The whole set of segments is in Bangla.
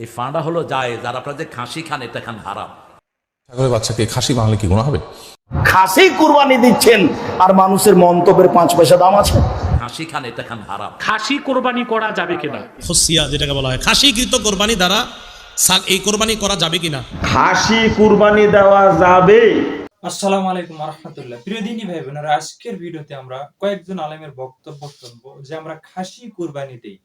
এই ফাঁড়া হলো জায়েজ, আর আপনারা যে খাসি খান এটা খান হারাম। ছাগলের বাচ্চাকে খাসি বানালে কি গুনাহ হবে? খাসি কুরবানি দিচ্ছেন আর মানুষের মন্তব্যের 5 পয়সা দাম আছে। খাসি খান এটা খান হারাম। খাসি কোরবানি করা যাবে কিনা? খসিয়া যেটাকে বলা হয় খাসিকৃত কোরবানি দ্বারা এই কোরবানি করা যাবে কিনা? খাসি কুরবানি দেওয়া যাবে। আসসালামু আলাইকুম ওয়া রাহমাতুল্লাহ। প্রিয় দিনী ভাই বোনেরা, আজকের ভিডিওতে আমরা কয়েকজন আলেমের বক্তব্য শুনবো যে আমরা খাসি কুরবানি দেই,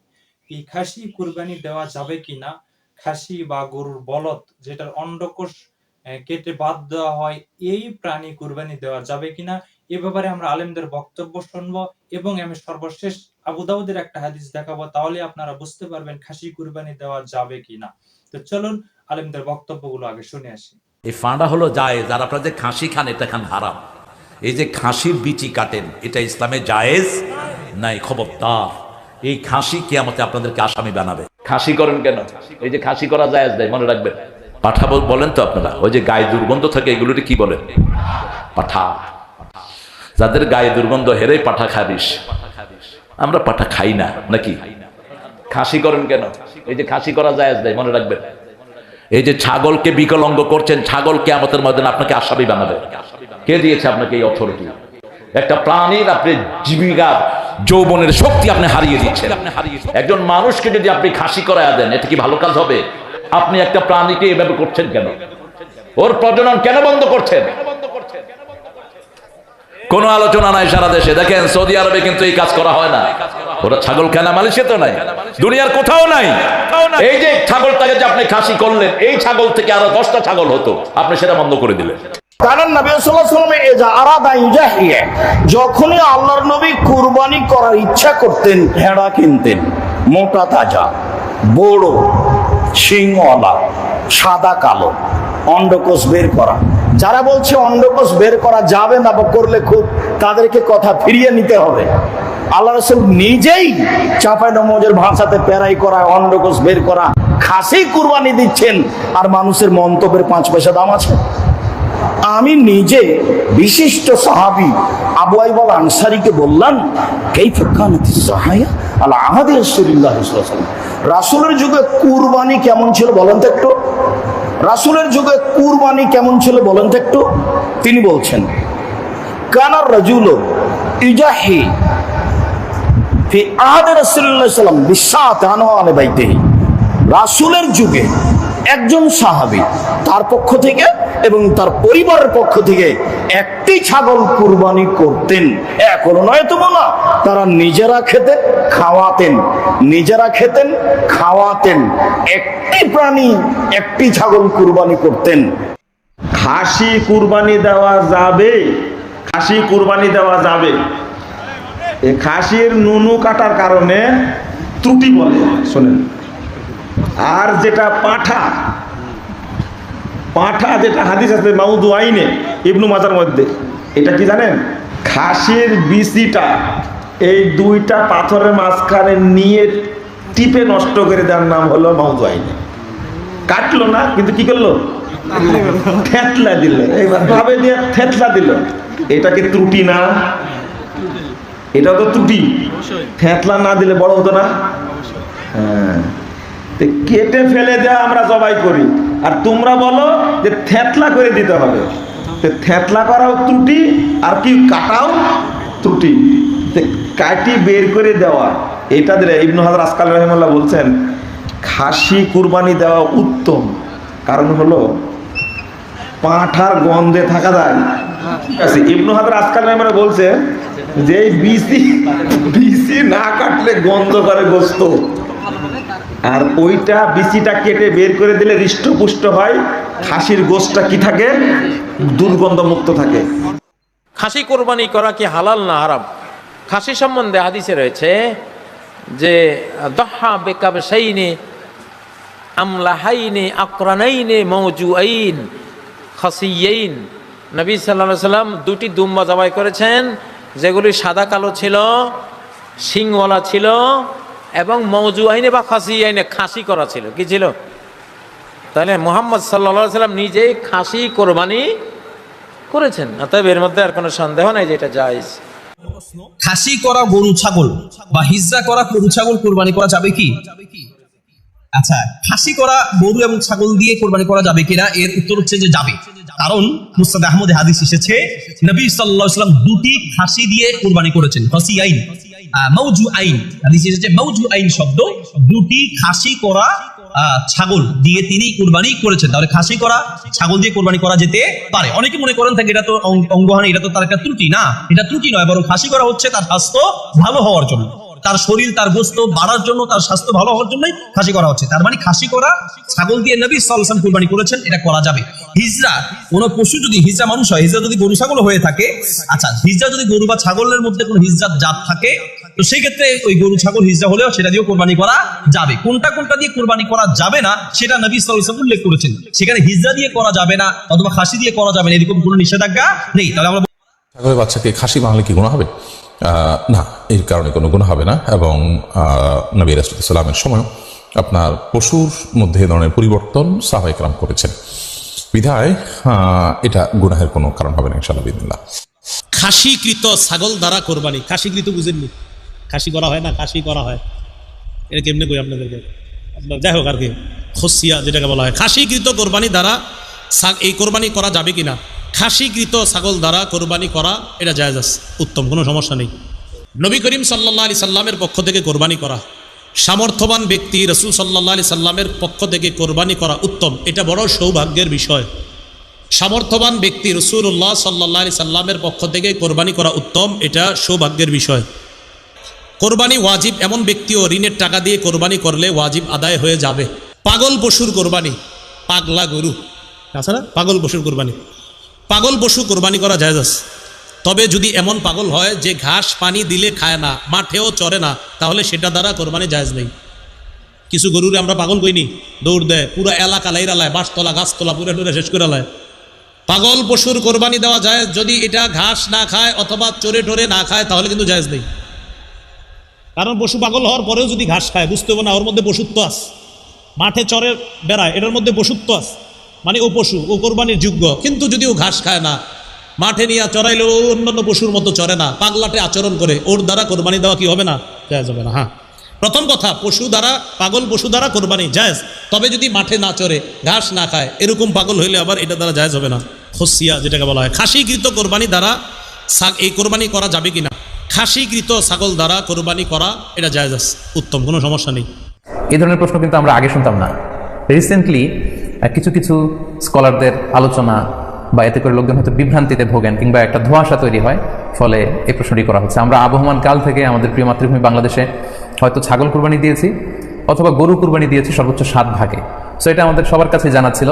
এই খাসি কুরবানি দেওয়া যাবে কিনা, খাসি বা গরুর বলদ যেটার অন্ডকোষ কেটে বাদ দেওয়া হয় এই প্রাণী কুরবানি দেওয়া যাবে কিনা, এ ব্যাপারে আমরা আলেমদের বক্তব্য শুনবো এবং আমি সর্বশেষ আবু দাউদের একটা হাদিস দেখাবো, তাহলে আপনারা বুঝতে পারবেন খাসি কুরবানি দেওয়া যাবে কিনা। তো চলুন আলেমদের বক্তব্যগুলো আগে শুনে আসি। এই ফাঁড়া হলো জায়েজ, আর আপনারা যে খাসি খান এটা খান হারাম। এই যে খাসির বিচি কাটেন এটা ইসলামে জায়েজ নাই, খবরদার। এই খাসি কিয়ামতে আপনাদেরকে আসামি বানাবে। খাসি করেন কেন? এই যে খাসি করা জায়েজ নাই, মনে রাখবেন। পাঠা বলেন তো আপনারা, ওই যে গায়ে দুর্গন্ধ থাকে এগুলোকে কি বলেন? পাঠা। যাদের গায়ে দুর্গন্ধ হেরে পাঠা খাবিস। আমরা পাঠা খাই না নাকি? খাসি করেন কেন? এই যে খাসি করা জায়েজ নাই, মনে রাখবেন। এই যে ছাগলকে বিকলাঙ্গ করছেন, ছাগল কিয়ামতের ময়দানে আপনাকে আসামি বানাবে। কে দিয়েছে আপনাকে এই অথরিটি? একটা প্রাণীর আপনি জীবিকা যৌবনের শক্তি আপনি হারিয়ে দিচ্ছেন। একজন মানুষকে যদি আপনি খাসি করায় দেন, এটা কি ভালো কাজ হবে? আপনি একটা প্রাণীকে এভাবে করছেন কেন? ওর প্রজনন কেন বন্ধ করছেন? কোনো আলোচনা নাই সারা দেশে। দেখেন সৌদি আরবে কিন্তু এই কাজ করা হয় না। ওরা ছাগল খানা মালয়েশিয়াতে নাই, দুনিয়ার কোথাও নাই। এই যে ছাগলটাকে যে আপনি খাসি করলেন, এই ছাগল থেকে আরো 10টা ছাগল হতো, আপনি সেটা বন্ধ করে দিলেন। কারণ নবী সাল্লাল্লাহু আলাইহি ওয়াসাল্লাম এজা আরাদা ইজাহিয়া, যখনই আল্লাহর নবী কুরবানি করার ইচ্ছা করতেন, ভেড়া কিনতেন মোটা তাজা, বড় শিংওয়ালা, সাদা কালো, অন্ডকোষ বের করা। যারা বলছে অন্ডকোষ বের করা যাবে না বা করলে খুব, তাদেরকে কথা ফিরিয়ে নিতে হবে। আল্লাহ রাসূল নিজেই চাঁপাইনবাবগঞ্জের ভাষাতে পেরাই করা, অন্ডকোষ বের করা খাসি কুরবানি দিচ্ছেন আর মানুষের মন্তব্যের 5 পয়সা দাম আছে। আমি নিজে বিশিষ্ট সাহাবী আবু আইয়ুব আল আনসারীকে বললাম, কাইফা কানাতিস সাহায়া আলা আহাদি রাসূলুল্লাহ সাল্লাল্লাহু আলাইহি ওয়াসাল্লাম, রাসূলের যুগে কুরবানি কেমন ছিল বলেন তো একটু। রাসূলের যুগে কুরবানি কেমন ছিল বলেন তো একটু। তিনি বলছেন, কানার রাজুলু ইজাহি ফি আহাদি রাসূলুল্লাহ সাল্লাল্লাহু আলাইহি ওয়াসাল্লাম বিসাত আনওয়ালে বাইতিহি, রাসূলের যুগে একজন সাহাবী তার পক্ষ থেকে এবং তার পরিবারের পক্ষ থেকে একটি ছাগল কুরবানি করতেন। এখনো নয় তো বলা, তারা নিজেরা খেতেন খাওয়াতেন, নিজেরা খেতেন খাওয়াতেন, একটি প্রাণী একটি ছাগল কুরবানি করতেন। খাসি কুরবানি দেওয়া যাবে, খাসি কুরবানি দেওয়া যাবে। এই খাসির নুনু কাটার কারণে ত্রুটি বলে, শোনেন। আর যেটা পাঠা, পাঠা যেটা হাদিস আছে মাউদু আইনে ইবনু মাজার মধ্যে, এটা কি জানেন? খাসির বিচিটা এই দুইটা পাথরের মাঝখানে নিয়ে টিপে নষ্ট করে দেওয়ার নাম হলো মাউদু আইনে। কাটলো না, কিন্তু কি করলো? থেতলা দিল, এইবার ভাবে দিয়ে থেতলা দিল। এটা কি ত্রুটি না? এটা তো ত্রুটি। থেতলা না দিলে বড় হতো না? হ্যাঁ, কেটে ফেলে দেওয়া আমরা জবাই করি, আর তোমরা বলো যে থেতলা করে দিতে হবে। থেতলা করাও ত্রুটি, আর কি কাটাও ত্রুটি। কাটি বের করে দেওয়া, এটা দিলে ইবনু হাজার আসকাল রাহিমাহুল্লাহ বলছেন খাসি কুরবানি দেওয়া উত্তম। কারণ হলো পাঁঠার গন্ধে থাকা যায়। ইবনু হাজার আসকাল রাহিমাহুল্লাহ বলছে যে বিচি না কাটলে গন্ধ করে গোস্ত, আর ওইটা বিচিটা কেটে বের করে দিলে হৃষ্টপুষ্ট হয়, খাসির গোশতটা কি থাকে? দুর্গন্ধ মুক্ত থাকে। খাসি কোরবানি করা কি হালাল না হারাম? খাসি সম্বন্ধে হাদিসে রয়েছে যে দহা বেকাবশাইনি আমলাহাইনি আকরানাইনি মওজুআইন খাসিয়াইন, নবী সাল্লাল্লাহু আলাইহি সাল্লাম দুটি দুম্বা জবাই করেছেন, যেগুলি সাদা কালো ছিল, শিংওয়ালা ছিল, এবং মওজু আইনে বা খাসি আইনে খাসি করা ছিল। কি ছিল? তাহলে মুহাম্মদ সাল্লাল্লাহু আলাইহি সাল্লাম নিজেই খাসি কোরবানি করেছেন। অতএব এর মধ্যে আর কোনো সন্দেহ নাই যে এটা জায়েজ। খাসি করা গরু ছাগল বা হিজরা করা গরু ছাগল কোরবানি করা যাবে কি? আচ্ছা, খাসি করা গরু এবং ছাগল দিয়ে কোরবানি করা যাবে কিনা, এর উত্তর হচ্ছে যে যাবে। কারণ মুসনাদ আহমদে হাদিস এসেছে, নবী সাল্লাল্লাহু আলাইহি ওয়াসাল্লাম দুটি খাসি দিয়ে কোরবানি করেছেন। ফাসিয়াইন মাউজু আইন, হাদিস এসেছে মাউজু আইন শব্দ, দুটি খাসি করা ছাগল দিয়ে তিনি কোরবানি করেছেন। তাহলে খাসি করা ছাগল দিয়ে কোরবানি করা যেতে পারে। অনেকে মনে করেন থাকে এটা তো অঙ্গহানি, এটা তো তার একটা ত্রুটি। না, এটা ত্রুটি নয়, বরং খাসি করা হচ্ছে তার স্বাস্থ্য ভালো হওয়ার জন্য, তার শরীর তার গোস্ত বাড়ার জন্য, তার স্বাস্থ্য ভালো হওয়ার জন্যই খাসি করা হচ্ছে। তার মানে খাসি করা ছাগল দিয়ে নবী সাল্লাল্লাহু আলাইহি ওয়াসাল্লাম কুরবানি করেছেন, এটা করা যাবে। হিজরা, কোন পশু যদি হিজরা মানুষ হয়, হিজরা যদি গরু ছাগল হয়ে থাকে, আচ্ছা হিজরা যদি গরু বা ছাগলের মধ্যে কোনো হিজরাত জাত থাকে, তো সেই ক্ষেত্রে ওই গরু ছাগল হিজরা হলেও সেটা দিয়ে কোরবানি করা যাবে। কোনটা কোনটা দিয়ে কোরবানি করা যাবে না সেটা নবী সাল্লাল্লাহু আলাইহি ওয়াসাল্লাম উল্লেখ করেছেন। সেখানে হিজরা দিয়ে করা যাবে না অথবা খাসি দিয়ে করা যাবে না, এরকম কোনো নিষেধাজ্ঞা নেই। তাহলে আমরা ছাগলের বাচ্চাকে খাসি বানালে কি গুনাহ হবে? না, এর কারণে কোনো গুনাহ হবে না। এবং নবী রাসূলুল্লাহ সাল্লাল্লাহু আলাইহি ওয়াসাল্লামের সময় আপনার পশুর মধ্যে এ ধরনের পরিবর্তন সাহাবায়ে কেরাম করেছেন, বিধায় এটা গুনাহের কোনো কারণ হবে না ইনশাআল্লাহ বিদিনিল্লাহ। খাসিকৃত ছাগল দ্বারা কোরবানি, খাসিকৃত বুঝেননি? খাসি করা হয় না, খাসি করা হয়, এটা কেমনে কই আপনাদেরকে? যাই হোক আর কি, খসিয়া যেটাকে বলা হয়, খাসিকৃত কোরবানি দ্বারা এই কোরবানি করা যাবে কিনা, খাসিকৃত ছাগল দ্বারা কোরবানি করা এটা জায়েজ আছে, উত্তম, কোনো সমস্যা নেই। নবী করিম সাল্লাল্লাহু আলাইহি সাল্লামের পক্ষ থেকে কোরবানি করা, সামর্থ্যবান ব্যক্তি রাসূল সাল্লাল্লাহু আলাইহি সাল্লামের পক্ষ থেকে কোরবানি করা উত্তম, এটা বড় সৌভাগ্যের বিষয়। সামর্থ্যবান ব্যক্তি রাসূলুল্লাহ সাল্লাল্লাহু আলাইহি সাল্লামের পক্ষ থেকে কোরবানি করা উত্তম, এটা সৌভাগ্যের বিষয়। কোরবানি ওয়াজিব এমন ব্যক্তিও ঋণের টাকা দিয়ে কোরবানি করলে ওয়াজিব আদায় হয়ে যাবে। পাগল পশুর কোরবানি, পাগলা গরু আছে না, পাগল পশুর কোরবানি, পাগল পশু কোরবানি করা জায়েজ আছে। তবে যদি এমন পাগল হয় যে ঘাস পানি দিলে খায় না, মাঠেও চরে না, তাহলে সেটা দ্বারা কোরবানি জায়েজ নেই। কিছু গরুরে আমরা পাগল কইনি, দৌড় দেয়, পুরো এলাকা লাইরালায়, বাঁশতলা গাছতলা পুরো টুরে শেষ করে লায়। পাগল পশুর কোরবানি দেওয়া যায় যদি এটা ঘাস না খায় অথবা চরে টোরে না খায়, তাহলে কিন্তু জায়েজ নেই। কারণ পশু পাগল হওয়ার পরেও যদি ঘাস খায়, বুঝতে হবে না ওর মধ্যে পশুত্ব আছে, মাঠে চরে বেড়ায়, এটার মধ্যে পশুত্ব আছে, মানে ও পশু, ও কোরবানির যোগ্য। কিন্তু যদি ও ঘাস খায় না, মাঠে নিয়ে চড়াইলে ও অন্যান্য পশুর মতো চড়ে না, পাগলাটে আচরণ করে, ওর দ্বারা কোরবানি দেওয়া কি হবে না? জায়েজ হবে না। হ্যাঁ, প্রথম কথা, পশু দ্বারা, পাগল পশু দ্বারা কোরবানি জায়েজ, তবে যদি মাঠে না চড়ে, ঘাস না খায়, এরকম পাগল হইলে আবার এটা দ্বারা জায়েজ হবে না। খসিয়া যেটাকে বলা হয়, খাসিকৃত কোরবানি দ্বারা এই কোরবানি করা যাবে কিনা, খাসিকৃত ছাগল দ্বারা কোরবানি করা এটা জায়েজ আছে, উত্তম, কোনো সমস্যা নেই। এই ধরনের প্রশ্ন কিন্তু আমরা আগে শুনতাম না। রিসেন্টলি কিছু কিছু স্কলারদের আলোচনা বা এতে করে লোকজন হয়তো বিভ্রান্তিতে ভোগেন কিংবা একটা ধোঁয়াশা তৈরি হয়, ফলে এই প্রশ্নটি করা হচ্ছে। আমরা আবহমান কাল থেকে আমাদের প্রিয় মাতৃভূমি বাংলাদেশে হয়তো ছাগল কুরবানি দিয়েছি অথবা গরু কুরবানি দিয়েছি সর্বোচ্চ 7 ভাগে। সো এটা আমাদের সবার কাছে জানা ছিল,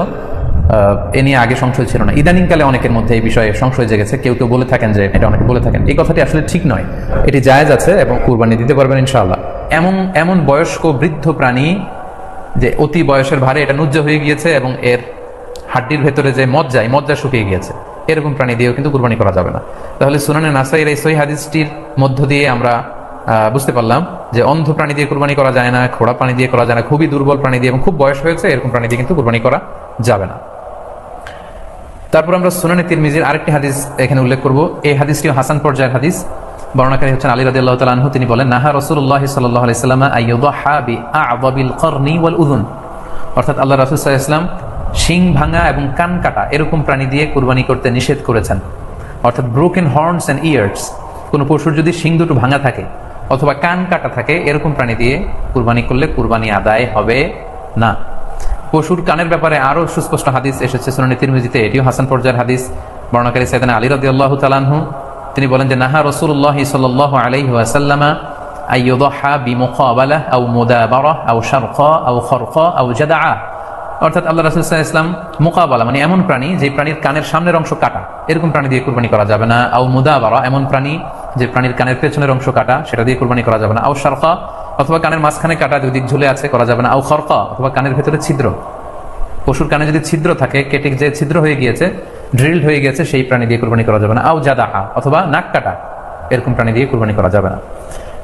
এ নিয়ে আগে সংশয় ছিল না। ইদানিংকালে অনেকের মধ্যে এই বিষয়ে সংশয় জেগেছে, কেউ কেউ বলে থাকেন যে এটা, অনেকে বলে থাকেন এই কথাটি আসলে ঠিক নয়, এটি জায়েজ আছে এবং কুরবানি দিতে পারবেন ইনশাআল্লাহ। এমন বয়স্ক বৃদ্ধ প্রাণী যে অতি বয়সের ভারে এটা নুজ্জ হয়ে গিয়েছে এবং এর হাড্ডির ভেতরে যে মজ্জা শুকিয়ে গিয়েছে, এরকম প্রাণী দিয়েও কিন্তু কুরবানি করা যাবে না। তাহলে সুনানে নাসাইর এই সহিহ হাদিসটির মধ্য দিয়ে আমরা বুঝতে পারলাম যে অন্ধ প্রাণী দিয়ে কুরবানি করা যায় না, খোড়া প্রাণী দিয়ে করা যায় না, খুবই দুর্বল প্রাণী দিয়ে এবং খুব বয়স হয়েছে এরকম প্রাণী দিয়ে কিন্তু কুরবানি করা যাবে না। তারপর আমরা সুনানে তিরমিজির আরেকটি হাদিস এখানে উল্লেখ করব। এই হাদিসটিও হাসান পর্যায়ের হাদিস। বর্ণনাকারী হচ্ছেন আলী রাদিয়াল্লাহু তাআলা আনহু। তিনি বলেন, নাহা রাসূলুল্লাহ সাল্লাল্লাহু আলাইহি ওয়াসাল্লাম আইয়ুদহা বিআ'যাবিল করনি ওয়াল উযুন, অর্থাৎ আল্লাহ রাসূল সাল্লাল্লাহু আলাইহি ওয়াসাল্লাম শিং ভাঙা এবং কান কাটা এরকম প্রাণী দিয়ে কুরবানি করতে নিষেধ করেছেন। অর্থাৎ ব্রোকেন হর্নস অ্যান্ড ইয়ার্স, কোনো পশুর যদি শিং দুটো ভাঙা থাকে অথবা কান কাটা থাকে, এরকম প্রাণী দিয়ে কুরবানি করলে কুরবানি আদায় হবে না। পশুর কানের ব্যাপারে আরো সুস্পষ্ট হাদিস এসেছে সুনানে তিরমিজিতে, এটিও হাসান পর্যায়ের হাদিস। বর্ণনাকারী সাইয়েদনা আলী রাদিয়াল্লাহু তাআলা আনহু, তিনি বলেন যে নাহা রাসূলুল্লাহ সাল্লাল্লাহু আলাইহি ওয়াসাল্লাম আইয়ুদহা বিমুকাবালাহ আও মুদাবারাহ আও শারকা আও খরকা আও জাদআ, অর্থাৎ আল্লাহ রাসূল সাল্লাল্লাহু আলাইহি ওয়াসাল্লাম মুকাবালা মানে এমন প্রাণী যে প্রাণীর কানের সামনের অংশ কাটা, এরকম প্রাণী দিয়ে কুরবানি করা যাবে না। আও মুদাবারা, এমন প্রাণী যে প্রাণীর কানের পেছনের অংশ কাটা, সেটা দিয়ে কুরবানি করা যাবে না। আও শারকা, অথবা কানের মাঝখানে কাটা, দুই দিক ঝুলে আছে, করা যাবে না। আও খরকা, অথবা কানের ভেতরে ছিদ্র, পশুর কানে যদি ছিদ্র থাকে, কেটে যে ছিদ্র হয়ে গিয়েছে, ড্রিলড হয়ে গিয়েছে, সেই প্রাণী দিয়ে কুরবানি করা যাবে না। আও জাদাহা, অথবা নাক কাটা, এরকম প্রাণী দিয়ে কুরবানি করা যাবে না।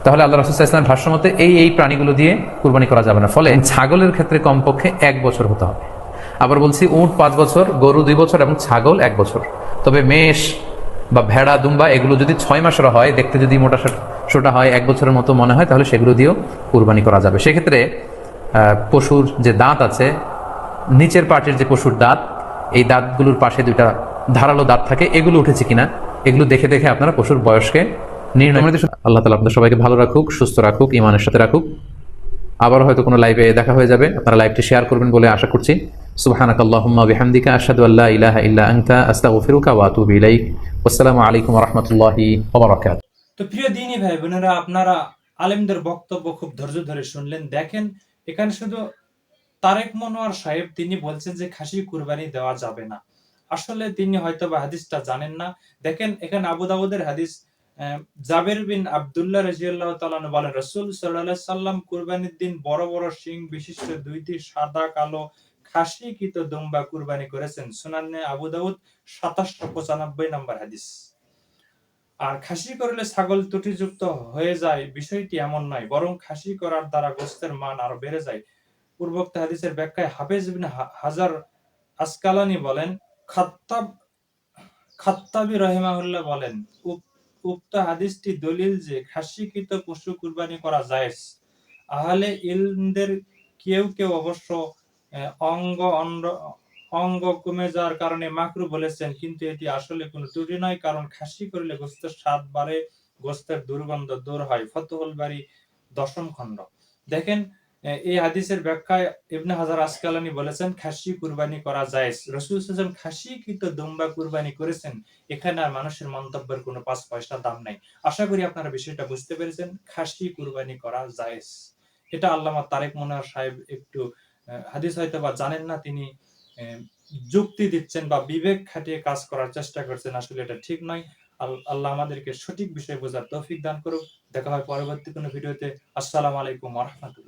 তাহলে আল্লাহ রাসূল সাল্লাল্লাহু আলাইহি ওয়াসাল্লামের ভাষ্যমতে এই প্রাণীগুলো দিয়ে কুরবানি করা যাবে না। ফলে ছাগলের ক্ষেত্রে কমপক্ষে 1 বছর হতে হবে। আবার বলছি, উট 5 বছর, গরু 2 বছর এবং ছাগল 1 বছর। তবে মেষ বা ভেড়া দুম্বা এগুলো যদি 6 মাসের হয়, দেখতে যদি মোটা সোটা হয়, 1 বছরের মতো মনে হয়, তাহলে সেগুলো দিয়েও কুরবানি করা যাবে। সেক্ষেত্রে পশুর যে দাঁত আছে, নিচের পার্টের যে পশুর দাঁত, এই দাঁতগুলোর পাশে দুইটা ধারালো দাঁত থাকে, এগুলো উঠেছে কিনা এগুলো দেখে দেখে আপনারা পশুর বয়সকে নির্ণয় করতে। আল্লাহ তাআলা আপনাদের সবাইকে ভালো রাখুক, সুস্থ রাখুক, ইমানের সাথে রাখুক। আবার হয়তো কোনো লাইভে দেখা হয়ে যাবে, আপনারা লাইভটি শেয়ার করবেন বলে আশা করছি। সুবহানাকাল্লাহুম্মা ওয়া বিহামদিকা আশহাদু আল্লা ইলাহা ইল্লা আনতা আস্তাগফিরুকা ওয়া আতুবু ইলাইক। আসসালামু আলাইকুম ওয়া রাহমাতুল্লাহি ওয়া বারাকাতুহু। তো প্রিয় দিনী ভাই বোনেরা, আপনারা আলেমদের বক্তব্য খুব ধৈর্য ধরে শুনলেন। দেখেন, এখানে শুধু তারেক মনোয়ার সাহেব তিনি বলছেন যে খাসি কুরবানি দেওয়া যাবে না। আসলে তিনি হয়তো বা হাদিসটা জানেন না। দেখেন, এখানে আবু দাউদের হাদিস, জাবের বিন আব্দুল্লাহ রাদিয়াল্লাহু তাআলা আনহু বলেন, রাসূল সাল্লাল্লাহু আলাইহি সাল্লাম কুরবানির দিন বড় বড় শিং বিশিষ্ট দুইটি সাদা কালো খাসিকৃত দুম্বা কুরবানি করেছেন। সুনানে আবু দাউদ 2795 নম্বর হাদিস। আর খাসি করলে ছাগল ত্রুটিযুক্ত হয়ে যায়, বিষয়টি এমন নয়, বরং খাসি করার দ্বারা গোশতের মান আরো বেড়ে যায়। পূর্বোক্ত হাদিসের ব্যাখ্যায় হাফেজ ইবনে হাজার আসকালানি বলেন, খাত্তাবী রাহিমাহুল্লাহ বলেন, উক্ত হাদিসটি দলিল যে খাসিকৃত পশু কুরবানি করা জায়েজ। আহলে ইলমদের কেউ কেউ অবশ্য অঙ্গ কমে যাওয়ার কারণে মাকরু বলেছেন, কিন্তু এটি আসলে কোনো ত্রুটি নয়, কারণ খাসি করলে গোশতের স্বাদ বাড়ে, গোশতের দুর্গন্ধ দূর হয়। ফতহুল বারী 10ম খণ্ড। দেখেন, এই হাদিসের ব্যাখ্যায় ইবনে হাজার আসকালানি বলেছেন খাসি কুরবানি করা জায়েজ। রাসূল সাল্লাল্লাহু আলাইহি ওয়াসাল্লাম খাসিকৃত দুম্বা কুরবানি করেছেন, এখানে আর মানুষের মন্তব্যের কোনো 5 পয়সা দাম নাই। আশা করি আপনারা বিষয়টা বুঝতে পেরেছেন, খাসি কুরবানি করা জায়েজ। এটা আল্লামা তারেক মনোয়ার সাহেব একটু হাদিস হয়তো বা জানেন না, তিনি যুক্তি দিচ্ছেন বা বিবেক খাটিয়ে কাজ করার চেষ্টা করছেন। আসলে এটা ঠিক নয়। আল্লাহ আমাদেরকে সঠিক বিষয় বোঝার তৌফিক দান করুক। দেখা হয় পরবর্তী কোনো ভিডিওতে। আসসালামু আলাইকুম ওয়া রাহমাতুল্লাহ।